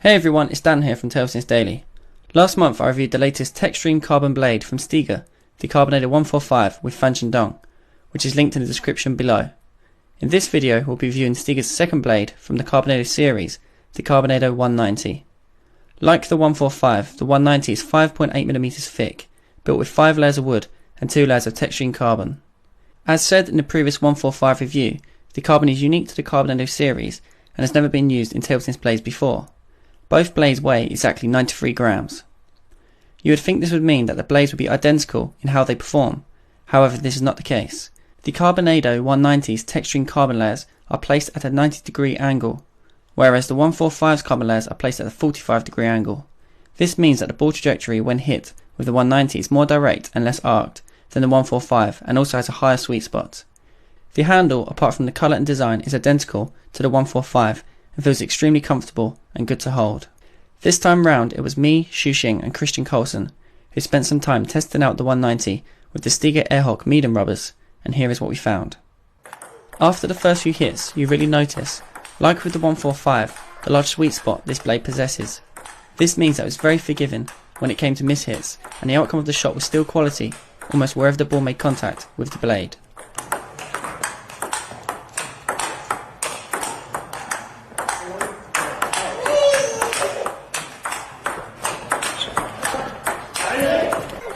Hey everyone, it's Dan here from Table Tennis Daily. Last month I reviewed the latest Tech-Stream carbon blade from Stiga, the Decarbonator 145 with fan Shandong, which is linked in the description below. In this video we'll be reviewing Stiga's second blade from the Decarbonator series, the Decarbonator 190. Like the 145, the 190 is 5.8mm thick, built with 5 layers of wood and 2 layers of Tech-Stream carbon. As said in the previous 145 review, the carbon is unique to the Decarbonator series and has never been used in table tennis blades before. Both blades weigh exactly 93 grams. You would think this would mean that the blades would be identical in how they perform, however this is not the case. The Decarbonator 190's Tech-Stream carbon layers are placed at a 90-degree angle, whereas the 145's carbon layers are placed at a 45-degree angle. This means that the ball trajectory when hit with the 190 is more direct and less arced than the 145 and also has a higher sweet spot. The handle, apart from the colour and design, is identical to the 145 and feels extremely comfortable and good to hold. This time round it was me,许昕and Christian who spent some time testing out the 190 with the Stiga Airhawk medium rubbers, and here is what we found. After the first few hits you really notice, like with the 145, the large sweet spot this blade possesses. This means that it was very forgiving when it came to miss hits, and the outcome of the shot was still quality almost wherever the ball made contact with the blade.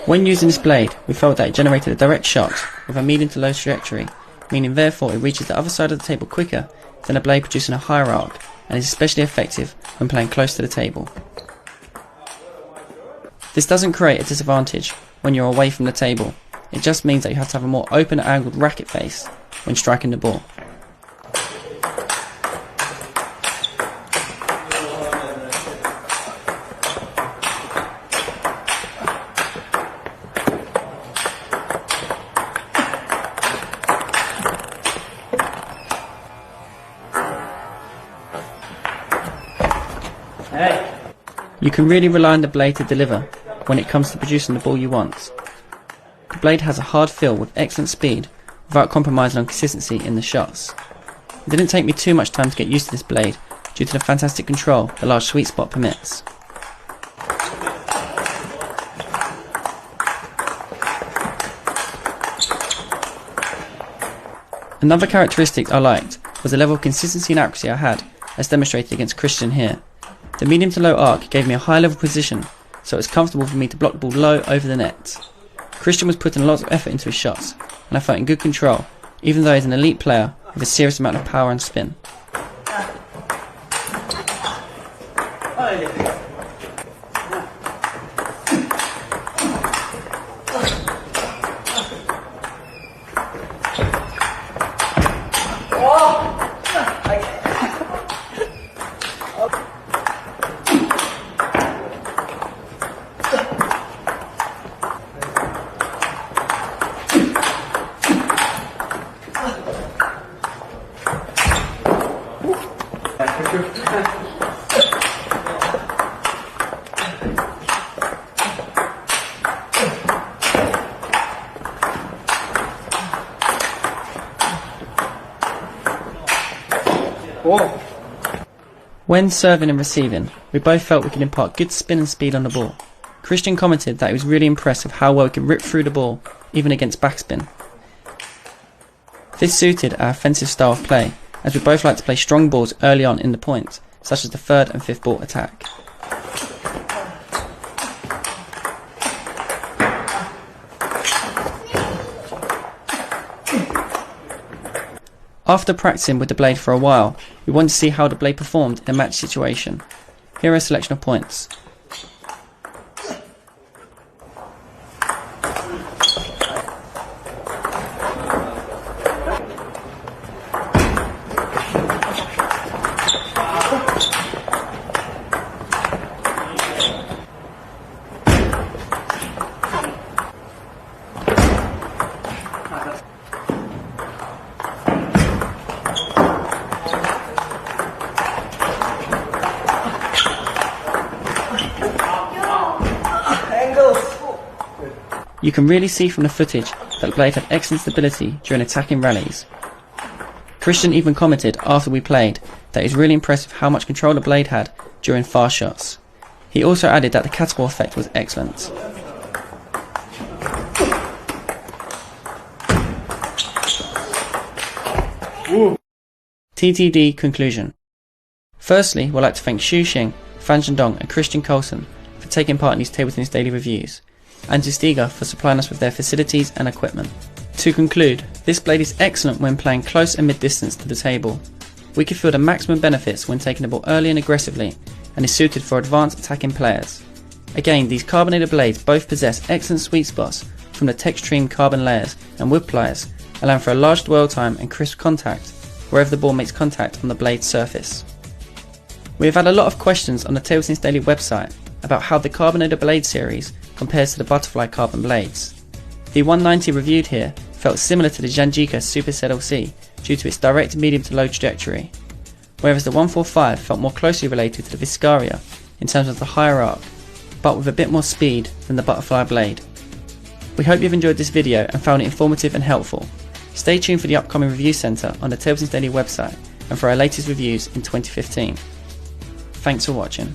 When using this blade, we felt that it generated a direct shot with a medium to low trajectory, meaning therefore it reaches the other side of the table quicker than a blade producing a higher arc, and is especially effective when playing close to the table. This doesn't create a disadvantage when you're away from the table, it just means that you have to have a more open angled racket face when striking the ball. You can really rely on the blade to deliver when it comes to producing the ball you want. The blade has a hard feel with excellent speed without compromising on consistency in the shots. It didn't take me too much time to get used to this blade due to the fantastic control the large sweet spot permits. Another characteristic I liked was the level of consistency and accuracy I had, as demonstrated against Christian here. The medium to low arc gave me a high level position, so it was comfortable for me to block the ball low over the net. Christian was putting a lot of effort into his shots, and I felt in good control, even though he is an elite player with a serious amount of power and spin. When serving and receiving, we both felt we could impart good spin and speed on the ball. Christian commented that he was really impressed with how well we could rip through the ball, even against backspin. This suited our offensive style of play, as we both like to play strong balls early on in the point, such as the third and fifth ball attack. After practicing with the blade for a while, we wanted to see how the blade performed in a match situation. Here are a selection of points. You can really see from the footage that the blade had excellent stability during attacking rallies. Christian even commented after we played that he was really impressed with how much control the blade had during fast shots. He also added that the catapult effect was excellent. TTD conclusion. Firstly, we'd like to thank许昕, Fan Zhendong and Christian Colson for taking part in these Table Tennis Daily reviews, and to stiga for supplying us with their facilities and equipment. To conclude, this blade is excellent when playing close and mid-distance to the table. We can feel the maximum benefits when taking the ball early and aggressively, and is suited for advanced attacking players. Again, these carbonated blades both possess excellent sweet spots from the TexTream carbon layers and wood pliers, allowing for a large dwell time and crisp contact wherever the ball makes contact on the blade surface. We have had a lot of questions on the Table Tennis Daily website about how the carbonated blade series compares to the butterfly carbon blades. The 190 reviewed here felt similar to the Janjica Super ZLC due to its direct medium to low trajectory, whereas the 145 felt more closely related to the Viscaria in terms of the higher arc, but with a bit more speed than the butterfly blade. We hope you've enjoyed this video and found it informative and helpful. Stay tuned for the upcoming review centre on the Table Tennis Daily website and for our latest reviews in 2015. Thanks for watching.